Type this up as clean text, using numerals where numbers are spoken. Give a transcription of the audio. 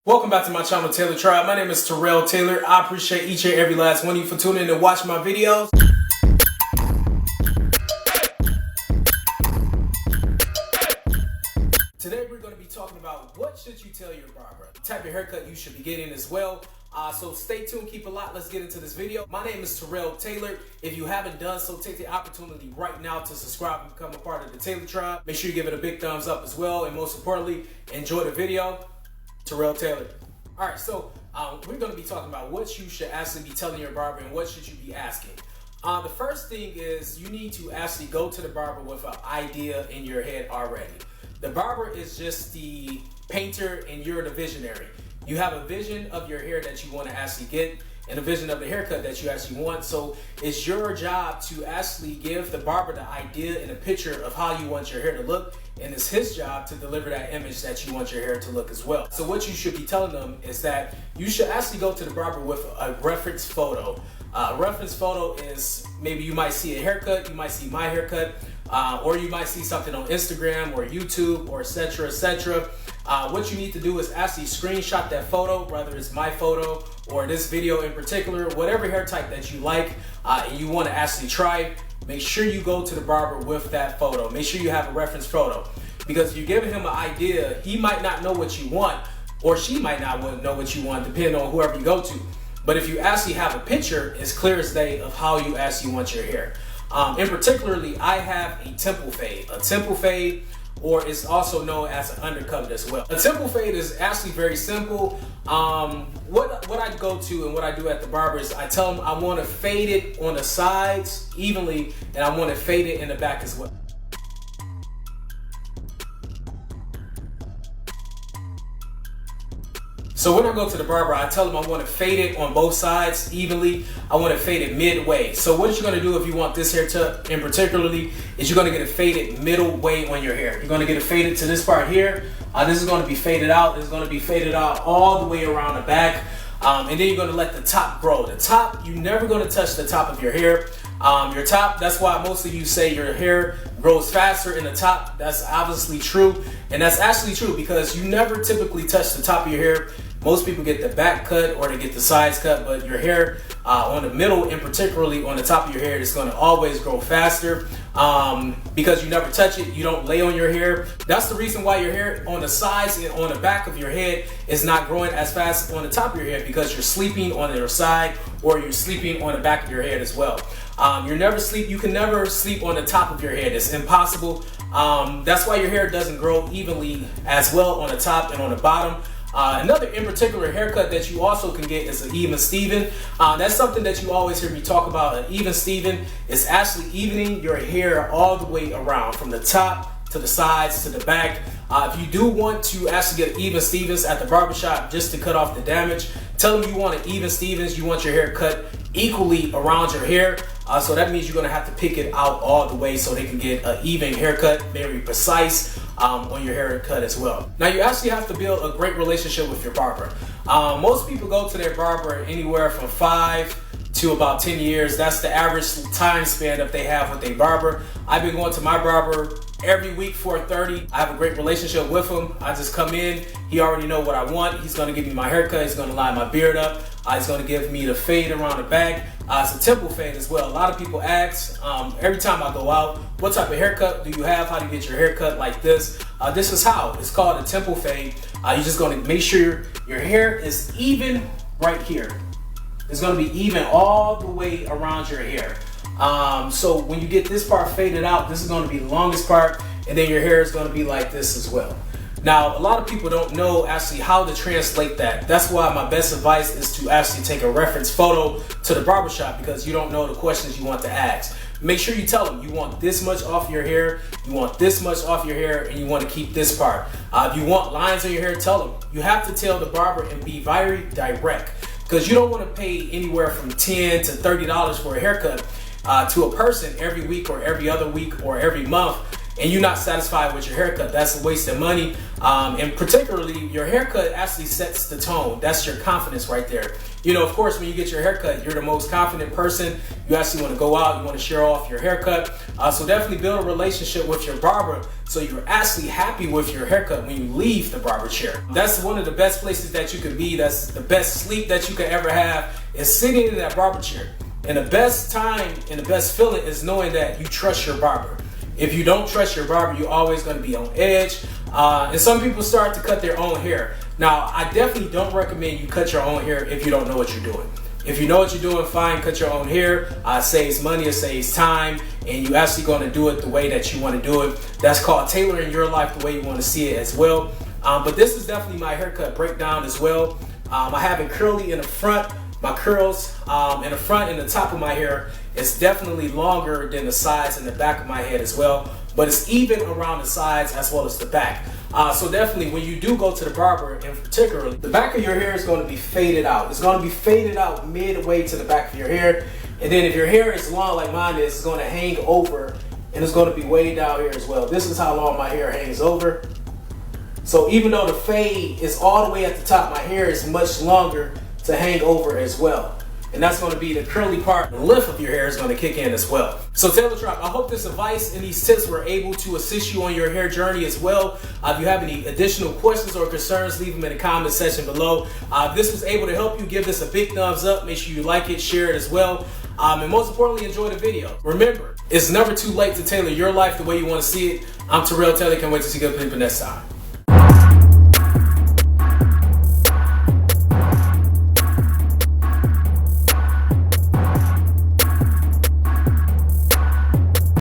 Welcome back to my channel, Tailor Tribe. My name is TerrellTailored. I appreciate each and every last one of you for tuning in and watching my videos. Today we're going to be talking about what should you tell your barber, the type of haircut you should be getting as well. So stay tuned, keep it locked. Let's get into this video. My name is TerrellTailored. If you haven't done so, take the opportunity right now to subscribe and become a part of the Tailor Tribe. Make sure you give it a big thumbs up as well, and most importantly, enjoy the video. TerrellTailored. Alright, so we're going to be talking about what you should actually be telling your barber and what should you be asking. The first thing is you need to actually go to the barber with an idea in your head already. The barber is just the painter and you're the visionary. You have a vision of your hair that you want to actually get and a vision of the haircut that you actually want. So it's your job to actually give the barber the idea and a picture of how you want your hair to look, and it's his job to deliver that image that you want your hair to look as well. So what you should be telling them is that you should actually go to the barber with a reference photo. A reference photo is maybe you might see a haircut, you might see my haircut, or you might see something on Instagram or YouTube or etc. etc. What you need to do is actually screenshot that photo, whether it's my photo or this video in particular, whatever hair type that you like and you want to actually try. Make sure you go to the barber with that photo. Make sure you have a reference photo, because if you're giving him an idea, he might not know what you want, or she might not know what you want, depending on whoever you go to. But if you actually have a picture, it's clear as day of how you actually want your hair. In particularly, I have a temple fade. A temple fade, or it's also known as an undercut as well. A temple fade is actually very simple. What I go to and what I do at the barber is I tell them I want to fade it on the sides evenly, and I want to fade it in the back as well. So when I go to the barber, I tell them I want to fade it on both sides evenly. I want to fade it midway. So what you're going to do if you want this haircut in particularly is you're going to get it faded middle way on your hair. You're going to get it faded to this part here. This is going to be faded out. This is going to be faded out all the way around the back. And then you're going to let the top grow. The top, you're never going to touch the top of your hair. Your top, that's why most of you say your hair grows faster in the top. That's obviously true. And that's actually true because you never typically touch the top of your hair. Most people get the back cut or they get the sides cut, but your hair on the middle and particularly on the top of your hair is going to always grow faster because you never touch it. You don't lay on your hair. That's the reason why your hair on the sides and on the back of your head is not growing as fast on the top of your head, because you're sleeping on your side or you're sleeping on the back of your head as well. You can never sleep on the top of your head. It's impossible. That's why your hair doesn't grow evenly as well on the top and on the bottom. Another in particular haircut that you also can get is an even Steven. That's something that you always hear me talk about. An even Steven is actually evening your hair all the way around, from the top to the sides to the back. If you do want to actually get even Stevens at the barbershop just to cut off the damage, tell them you want an even Stevens. You want your hair cut equally around your hair. So that means you're going to have to pick it out all the way so they can get an even haircut, very precise on your haircut as well. Now you actually have to build a great relationship with your barber. Most people go to their barber anywhere from 5 to about 10 years. That's the average time span that they have with their barber. I've been going to my barber every week for 30. I have a great relationship with him. I just come in, he already know what I want. He's gonna give me my haircut, he's gonna line my beard up, he's gonna give me the fade around the back. It's a temple fade as well. A lot of people ask every time I go out, what type of haircut do you have? How do you get your haircut like this? This is how. It's called a temple fade. You're just gonna make sure your hair is even right here. It's gonna be even all the way around your hair. So when you get this part faded out, this is going to be the longest part, and then your hair is going to be like this as well. Now, a lot of people don't know actually how to translate that. That's why my best advice is to actually take a reference photo to the barbershop, because you don't know the questions you want to ask. Make sure you tell them you want this much off your hair, you want this much off your hair, and you want to keep this part. If you want lines on your hair, tell them. You have to tell the barber and be very direct, because you don't want to pay anywhere from $10 to $30 for a haircut to a person every week or every other week or every month, and you're not satisfied with your haircut, that's a waste of money. And particularly, your haircut actually sets the tone. That's your confidence right there. You know, of course, when you get your haircut, you're the most confident person. You actually want to go out, you want to show off your haircut. So definitely build a relationship with your barber so you're actually happy with your haircut when you leave the barber chair. That's one of the best places that you could be. That's the best sleep that you could ever have, is sitting in that barber chair. And the best time and the best feeling is knowing that you trust your barber. If you don't trust your barber, you're always going to be on edge. And some people start to cut their own hair. Now, I definitely don't recommend you cut your own hair if you don't know what you're doing. If you know what you're doing, fine, cut your own hair. It saves money, it saves time, and you're actually going to do it the way that you want to do it. That's called tailoring your life the way you want to see it as well. But this is definitely my haircut breakdown as well. I have it curly in the front. My curls in the front and the top of my hair is definitely longer than the sides and the back of my head as well, but it's even around the sides as well as the back. So definitely when you do go to the barber, in particular, the back of your hair is going to be faded out. It's going to be faded out midway to the back of your hair. And then if your hair is long like mine is, it's going to hang over and it's going to be way down here as well. This is how long my hair hangs over. So even though the fade is all the way at the top, my hair is much longer to hang over as well. And that's going to be the curly part. The length of your hair is going to kick in as well. So TerrellTailored, I hope this advice and these tips were able to assist you on your hair journey as well. If you have any additional questions or concerns, leave them in the comment section below. If this was able to help you, give this a big thumbs up. Make sure you like it, share it as well. And most importantly, enjoy the video. Remember, it's never too late to tailor your life the way you want to see it. I'm TerrellTailored. Can't wait to see you guys next time.